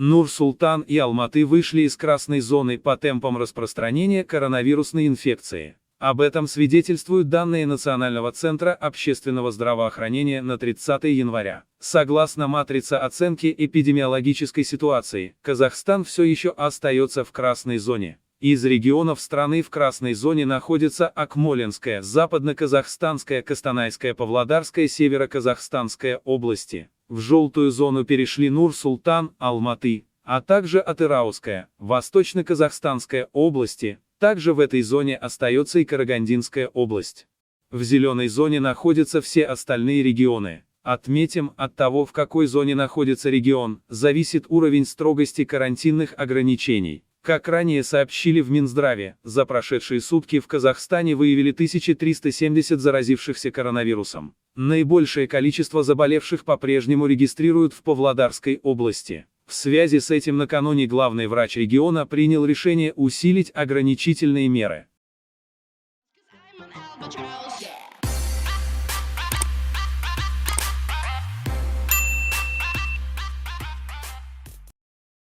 Нур-Султан и Алматы вышли из красной зоны по темпам распространения коронавирусной инфекции. Об этом свидетельствуют данные Национального центра общественного здравоохранения на 30 января. Согласно матрице оценки эпидемиологической ситуации, Казахстан все еще остается в красной зоне. Из регионов страны в красной зоне находятся Акмолинская, Западно-Казахстанская, Костанайская, Павлодарская, Северо-Казахстанская области. В желтую зону перешли Нур-Султан, Алматы, а также Атырауская, Восточно-Казахстанская области. Также в этой зоне остается и Карагандинская область. В зеленой зоне находятся все остальные регионы. Отметим, от того, в какой зоне находится регион, зависит уровень строгости карантинных ограничений. Как ранее сообщили в Минздраве, за прошедшие сутки в Казахстане выявили 1370 заразившихся коронавирусом. Наибольшее количество заболевших по-прежнему регистрируют в Павлодарской области. В связи с этим накануне главный врач региона принял решение усилить ограничительные меры.